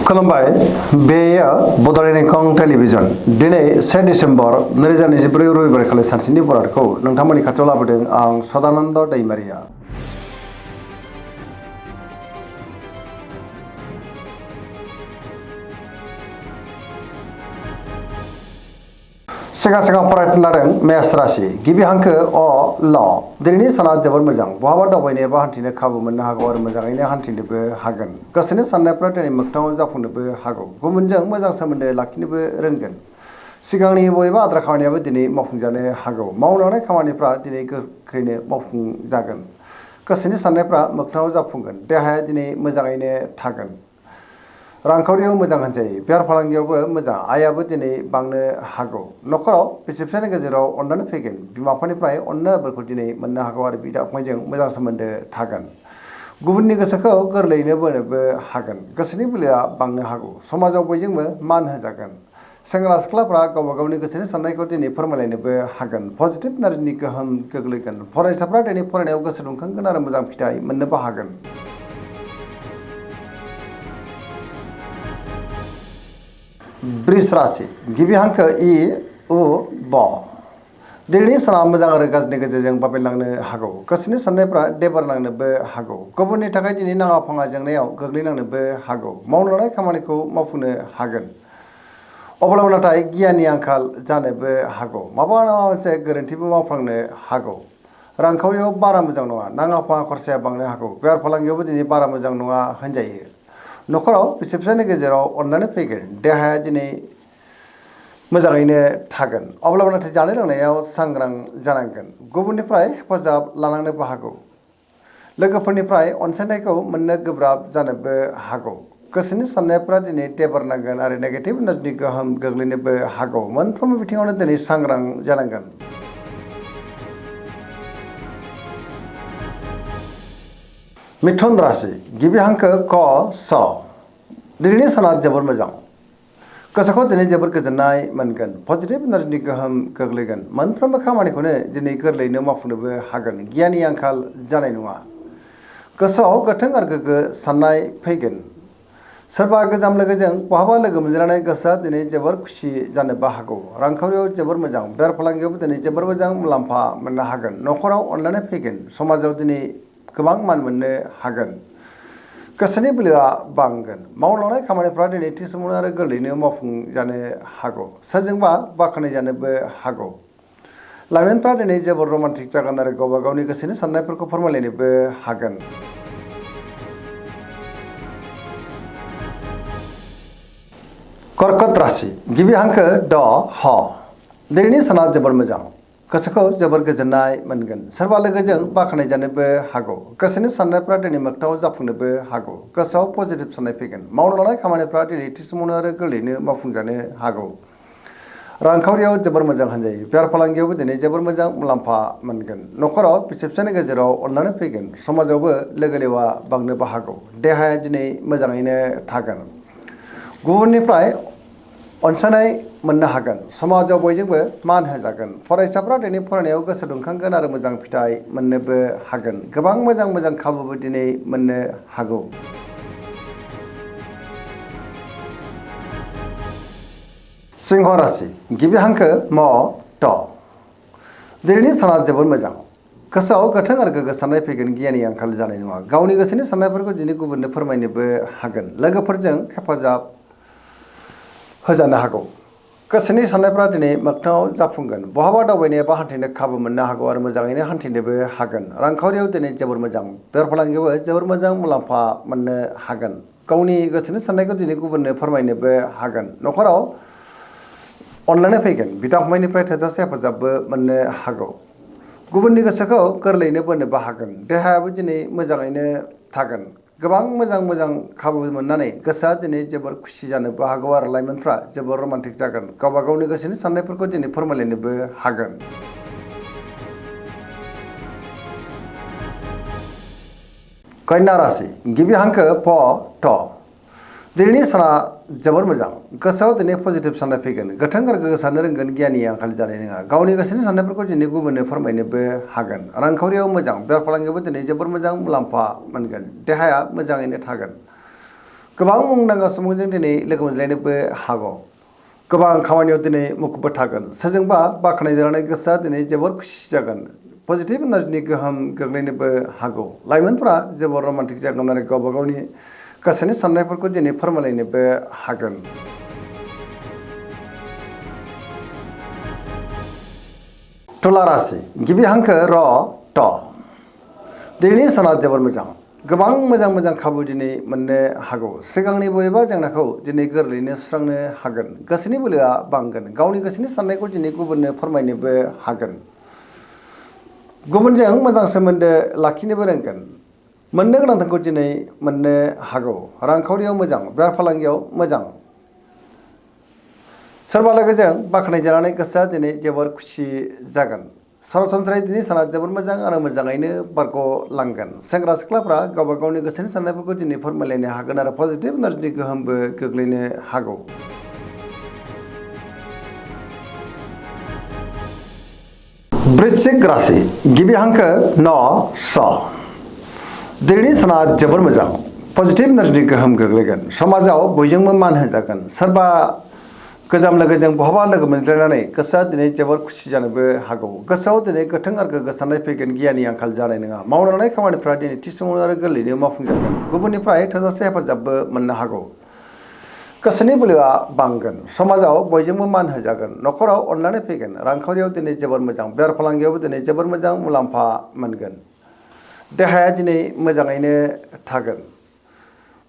खुलुमबाय बेयो बड'लेण्ड एंखं टेलिभिजन दिनै 1 डिसेम्बर 2024 रबिबार खालि सानसेनि बरादखौ नोंथांमोननि खाथियाव लाबोदों आं सदानन्द दैमारिया। सिगां फरायनो लादों मेष राशि गिबि हांखो अ ल दिनैनि साना जोबोर मोजां बहाबा दावबायनो एबा हान्थिनो खाबु मोननो हागौ आरो मोजाङैनो हान्थिनोबो हागोन। गोसोनि साननायफ्रा दिनै मोगथाङाव जाफुंनोबो हागौ। गुबुनजों मोजां सोमोन्दो लाखिनोबो रोंगोन। सिगांनि बबेबा आद्रा खामानियाबो दिनै मावफुंजानो हागौ। मावनो लानाय खामानिफ्रा दिनै गोख्रैनो मावफुंजागोन। गोसोनि साननायफ्रा मोगथाङाव जाफुंगोन। देहाया दिनै मोजाङैनो थागोन। रांखावरियाव मोजां होनजायो। बेफार फालांगियावबो मोजां। आयाबो दिनै बांनो हागौ। न'खराव बिसि फिसायनि गेजेराव अननानै फैगोन। बिमा बिफानिफ्राय अननाय बोरखौ दिनै मोननो हागौ आरो बिदा फंबायजों मोजां सोमोन्दो थागोन। गुबुननि गोसोखौ गोरलैयैनो बोनोबो हागोन। गोसोनि बोलोआ बांनो हागौ। समाजाव बयजोंबो मान होजागोन। सेंग्रा सिख्लाफ्रा गावबा गावनि गोसोनि साननायखौ दिनै फोरमायलायनोबो हागोन। पजिटिभ एनार्जिनि गोहोम गोग्लैगोन। फरायसाफ्रा दिनै फरायनायाव गोसो दुंखांगोन आरो मोजां फिथाइ मोननोबो हागोन। वृष राशि गिबि हांखो इ उ ब दिनैनि साना मोजां आरो गाज्रिनि गेजेरजों बाबेनलांनो हागौ। गोसोनि साननायफ्रा देबार नांनोबो हागौ। गुबुननि थाखाय दिनै नाङा फाङा जेंनायाव गोग्लैनांनोबो हागौ। मावनो लानाय खामानिखौ मावफुंनो हागोन। अब्लाबो नाथाय गियाननि आंखाल जानोबो हागौ। माबा मोनसे गोरोन्थिबो मावफ्लांनो हागौ। रांखावरियाव बारा मोजां नङा। नाङा फाङा खरसाया बांनो हागौ। बेफार फालांगियावबो दिनै बारा मोजां नङा होनजायो। न'खराव बिसि फिसायनि गेजेराव अननानै फैगोन। देहाया दिनै मोजाङैनो थागोन। अब्लाबो नाथाय जानाय लोंनायाव सांग्रां जानांगोन। गुबुननिफ्राय हेफाजाब लानांनोबो हागौ। लोगोफोरनिफ्राय अनसायनायखौ मोननो गोब्राब जानोबो हागौ। गोसोनि साननायफ्रा दिनै देबार नांगोन आरो नेगेटिभ एनार्जिनि गोहोम गोग्लैनोबो हागौ। मोनफ्रोमबो बिथिङावनो दिनै सांग्रां जानांगोन। मिथुन राशि गिबि हांखो क स दिनैनि साना जोबोर मोजां। गोसोखौ दिनै जोबोर गोजोननाय मोनगोन। पजिटिभ एनार्जिनि गोहोम गोग्लैगोन। मोनफ्रोमबो खामानिखौनो दिनै गोरलैयैनो मावफुंनोबो हागोन। गियाननि आंखाल जानाय नङा। गोसोआव गोथों आरो गोग्गो साननाय फैगोन। सोरबा गोजाम लोगोजों बहाबा लोगो मोनज्लायनाय गोसोआ दिनै जोबोर खुसि जानोबो हागौ। रांखावरियाव जोबोर मोजां। बेफार फालांगियावबो दिनै जोबोर मोजां मुलाम्फा मोननो हागोन। न'खराव अनलायनाय फैगोन। समाजाव दिनै गोबां मान मोननो हागोन। गोसोनि बोलोआ बांगोन। मावनो लानाय खामानिफ्रा दिनै थि समावनो आरो गोरलैयैनो मावफुंजानो हागौ। सोरजोंबा बाख्नायजानोबो हागौ। लाइमोनफ्रा दिनै जोबोर रमान्टिक जागोन आरो गावबा गावनि गोसोनि साननायफोरखौ फोरमायलायनोबो हागोन। कर्कट राशि गिबि हांखो ड ह दिनैनि साना जोबोर मोजां। गोसोखौ जोबोर गोजोननाय मोनगोन। सोरबा लोगोजों बाख्नायजानोबो हागौ। गोसोनि साननायफ्रा दिनै मोगथाङाव जाफुंनोबो हागौ। गोसोआव पजिटिभ साननाय फैगोन। मावनो लानाय खामानिफ्रा दिनै थि समावनो आरो गोरलैयैनो मावफुंजानो हागौ। रांखावरियाव जोबोर मोजां होनजायो। बेफार फालांगियावबो दिनै जोबोर मोजां मुलाम्फा मोनगोन। न'खराव बिसि फिसायनि गेजेराव अननानै फैगोन। समाजावबो लोगो लेवा बांनोबो हागौ। देहाया दिनै मोजाङैनो थागोन। गुबुननिफ्राय अनसायनाय मोननो हागोन। समाजाव बयजोंबो मान होजागोन। फरायसाफ्रा दिनै फरायनायाव गोसो दुंखांगोन आरो मोजां फिथाइ मोननोबो हागोन। गोबां मोजां खाबुबो दिनै मोननो हागौ। सिंह राशि गिबि हांखो म ट दिनैनि साना जोबोर मोजां। गोसोआव गोथों आरो गोग्गो साननाय फैगोन। गियाननि आंखाल जानाय नङा। गावनि गोसोनि साननायफोरखौ दिनै गुबुननो फोरमायनोबो हागोन। लोगोफोरजों हेफाजाब होजानो हागौ। गोसोनि साननायफ्रा दिनै मोगथाङाव जाफुंगोन। बहाबा दावबायनो एबा हान्थिनो खाबु मोननो हागौ आरो मोजाङैनो हान्थिनोबो हागोन। रांखावरियाव दिनै जोबोर मोजां। बेफार फालांगियावबो जोबोर मोजां मुलाम्फा मोननो हागोन। गावनि गोसोनि साननायखौ दिनै गुबुननो फोरमायनोबो हागोन। न'खराव अनलायनाय फैगोन। बिदा फंबायनिफ्राय थोजासे हेफाजाबबो मोननो हागौ। गुबुननि गोसोखौ गोरलैयैनो बोनोबो हागोन। देहायाबो दिनै मोजाङैनो थागोन। गोबां मोजां खाबु मोननानै गोसोआ दिनै जोबोर खुसि जानोबो हागौ आरो लाइमोनफ्रा जोबोर रमान्टिक जागोन। गावबा गावनि गोसोनि साननायफोरखौ दिनै फोरमायलायनोबो हागोन। कन्या राशि गिबि हांखो प ट दिनैनि साना जोबोर मोजां। गोसोआव दिनै पजिटिभ साननाय फैगोन। गोथों आरो गोग्गो साननो रोंगोन। गियाननि आंखाल जानाय नङा। गावनि गोसोनि साननायफोरखौ दिनै गुबुननो फोरमायनोबो हागोन। रांखावरियाव मोजां। बेफार फालांगियावबो दिनै जोबोर मोजां मुलाम्फा मोनगोन। देहाया मोजाङैनो थागोन। गोबां मुंदांखा सुबुंजों दिनै लोगो मोनज्लायनोबो हागौ गोबां खामानियाव दिनै मुखुबबो थागोन सोरजोंबा बाख्नायजानानै गोसोआ दिनै जोबोर खुसि जागोन पजिटिभ एनार्जिनि गोहोम गोग्लैनोबो हागौ लाइमोनफोरा जोबोर रमान्टिक जागोन आरो गावबा गावनि गोसोनि साननायफोरखौ दिनै फोरमायलायनोबो हागोन तुला राशि गिबि हांखो र ट दिनैनि साना जोबोर मोजां गोबां मोजां खाबु दिनै मोननो हागौ सिगांनि बबेबा जेंनाखौ दिनै गोरलैयैनो सुस्रांनो हागोन गोसोनि बोलोआ बांगोन गावनि गोसोनि साननायखौ दिनै गुबुननो फोरमायनोबो हागोन गुबुनजों मोजां सोमोन्दो लाखिनोबो रोंगोन मोननो गोनांखौ दिनै मोननो हागौ रांखावरियाव मोजां बेफार फालांगियाव मोजां सोरबा लोगोजों बाख्नायजानानै गोसोआ दिनै जोबोर खुसि जागोन सरासनस्रायै दिनै साना जोबोर मोजां आरो मोजाङैनो बारग'लांगोन सेंग्रा सिख्लाफ्रा गावबा गावनि गोसोनि साननायफोरखौ दिनै फोरमायलायनो हागोन आरो पजिटिभ एनार्जिनि गोहोमबो गोग्लैनो हागौ वृश्चिक राशि गिबि हांखो न स दिनैनि साना जोबोर मोजां पजिटिभ एनार्जिनि गोहोम गोग्लैगोन समाजाव बयजोंबो मान होजागोन सोरबा गोजाम लोगोजों बहाबा लोगो मोनज्लायनानै गोसोआ दिनै जोबोर खुसि जानोबो हागौ गोसोआव दिनै गोथों आरो गोग्गो साननाय फैगोन गियाननि आंखाल जानाय नङा मावनो लानाय खामानिफ्रा दिनै थि समावनो आरो गोरलैयैनो मावफुंजागोन गुबुननिफ्राय थोजासे हेफाजाबबो मोननो हागौ गोसोनि बोलोआ बांगोन समाजाव बयजोंबो मान होजागोन न'खराव अनलायनाय फैगोन रांखावरियाव दिनै जोबोर मोजां बेफार फालांगियावबो दिनै जोबोर मोजां मुलाम्फा मोनगोन देहाया दिनै मोजाङैनो थागोन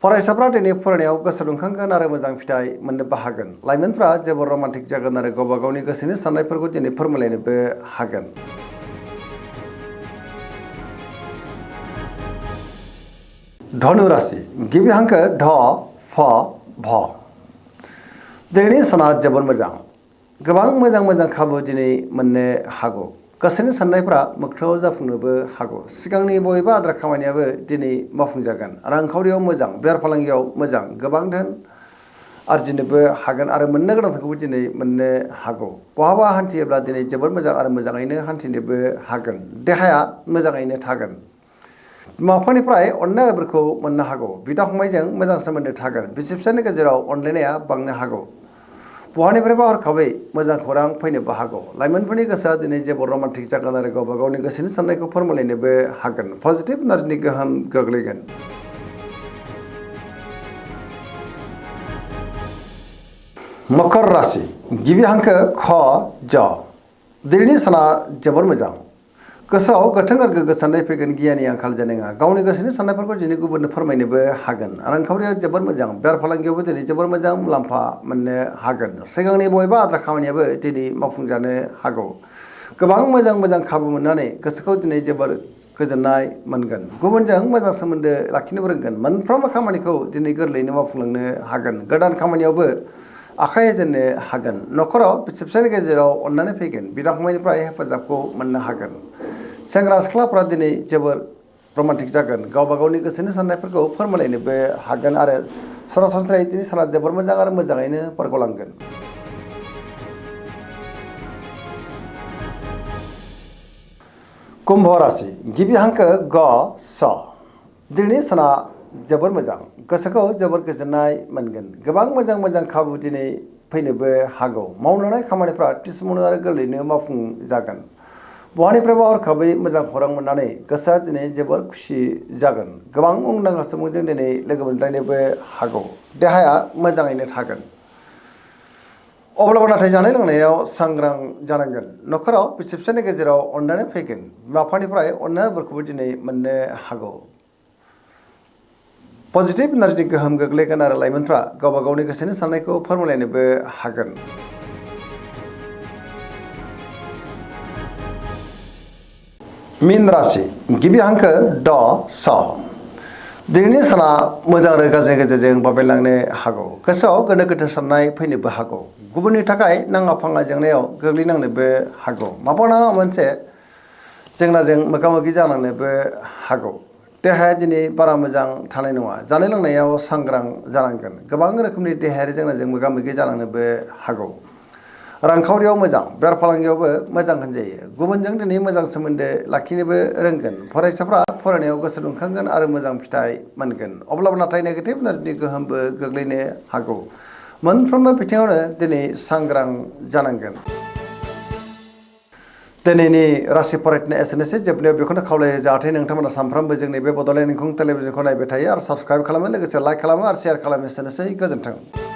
फरायसाफ्रा दिनै फरायनायाव गोसो दुंखांगोन आरो मोजां फिथाइ मोननोबो हागोन लाइमोनफ्रा जोबोर रमान्टिक जागोन आरो गावबा गावनि गोसोनि साननायफोरखौ दिनै फोरमायलायनोबो हागोन धनु राशि गिबि हांखो ध फ भ दिनैनि साना जोबोर मोजां गोबां मोजां खाबु दिनै मोननो हागौ गोसोनि साननायफ्रा मोगथाङाव जाफुंनोबो हागौ सिगांनि बबेबा आद्रा खामानियाबो दिनै मावफुंजागोन रांखावरियाव मोजां बेफार फालांगियाव मोजां गोबां धोन आरजिनोबो हागोन आरो मोननो गोनांखौबो दिनै मोननो हागौ बहाबा हान्थियोब्ला दिनै जोबोर मोजां आरो मोजाङैनो हान्थिनोबो हागोन देहाया मोजाङैनो थागोन बिमा बिफानिफ्राय अननायफोरखौ मोननो हागौ बिदा फंबायजों मोजां सोमोन्दो थागोन बिसि फिसायनि गेजेराव अनलायनाया बांनो हागौ बहानिफ्रायबा हरखाबै मोजां खौरां फैनोबो हागौ लाइमोनफोरनि गोसोआ दिनै जोबोर रमान्टिक जागोन आरो गावबा गावनि गोसोनि साननायखौ फोरमायलायनोबो हागोन पजिटिभ एनार्जिनि गोहोम गोग्लैगोन मकर राशि गिबि हांखो ख ज दिनैनि साना जोबोर मोजां गोसोआव गोथों आरो गोग्गो साननाय फैगोन गियाननि आंखाल जानाय नङा गावनि गोसोनि साननायफोरखौ दिनै गुबुननो फोरमायनोबो हागोन रांखावरिया जोबोर मोजां बेफार फालांगियावबो दिनै जोबोर मोजां मुलाम्फा मोननो हागोन सिगांनि बबेबा आद्रा खामानियाबो दिनै मावफुंजानो हागौ गोबां मोजां खाबु मोननानै गोसोखौ दिनै जोबोर गोजोननाय मोनगोन गुबुनजों मोजां सोमोन्दो लाखिनोबो रोंगोन मोनफ्रोमबो खामानिखौ दिनै गोरलैयैनो मावफुंलांनो हागोन गोदान खामानियावबो आखाइ होजेननो हागोन न'खराव बिसि फिसायनि गेजेराव अननानै फैगोन बिदा फंबायनिफ्राय हेफाजाबखौ मोननो हागोन सेंग्रा सिख्लाफ्रा दिनै जोबोर रमान्टिक जागोन गावबा गावनि गोसोनि साननायफोरखौ फोरमायलायनोबो हागोन आरो सरासनस्रायै दिनै साना जोबोर मोजां आरो मोजाङैनो बारग'लांगोन कुम्भ राशि गिबि हांखो ग स दिनैनि साना जोबोर मोजां गोसोखौ जोबोर गोजोननाय मोनगोन गोबां मोजां खाबु दिनै फैनोबो हागौ मावनो लानाय खामानिफ्रा थि समावनो आरो गोरलैयैनो मावफुंजागोन बहानिफ्रायबा हरखाबै मोजां खौरां मोननानै गोसोआ दिनै जोबोर खुसि जागोन गोबां मुंदांखा सुबुंजों दिनै लोगो मोनज्लायनोबो हागौ देहाया मोजाङैनो थागोन अब्लाबो नाथाय जानाय लोंनायाव सांग्रां जानांगोन न'खराव बिसि फिसायनि गेजेराव अननानै फैगोन बिमा बिफानिफ्राय अननायफोरखौबो दिनै मोननो हागौ पजिटिभ एनार्जिनि गोहोम गोग्लैगोन आरो लाइमोनफ्रा गावबा गावनि गोसोनि साननायखौ फोरमायलायनोबो हागोन मीन राशि गिबि हांखो ड स दिनैनि साना मोजां आरो गाज्रिनि गेजेरजों बाबेनलांनो हागौ गोसोआव गोनो गोथो साननाय फैनोबो हागौ गुबुननि थाखाय नाङा फाङा जेंनायाव गोग्लैनांनोबो हागौ माबा नङा मोनसे जेंनाजों मोगा मोगि जानांनोबो हागौ देहाया दिनै बारा मोजां थानाय नङा जानाय लोंनायाव सांग्रां जानांगोन गोबां रोखोमनि देहायारि जेंनाजों मोगा मोगि जानांनोबो हागौ रांखावरियाव मोजां बेफार फालांगियावबो मोजां होनजायो गुबुनजों दिनै मोजां सोमोन्दो लाखिनोबो रोंगोन फरायसाफ्रा फरायनायाव गोसो दुंखांगोन आरो मोजां फिथाइ मोनगोन अब्लाबो नाथाय नेगेटिभ एनार्जिनि गोहोमबो गोग्लैनो हागौ मोनफ्रोमबो बिथिङावनो दिनै सांग्रां जानांगोन दिनैनि राशि फरायनाया एसेनोसै जोबनायाव बेखौनो खावलायो जाहाथे नोंथांमोना सानफ्रोमबो जोंनि बे बड'लेण्ड इंखं टेलिभिजनखौ नायबाय थायो आरो साबस्क्राइब खालामो लोगोसे लाइक खालामो आरो शेयार खालामो एसेनोसै गोजोन्थों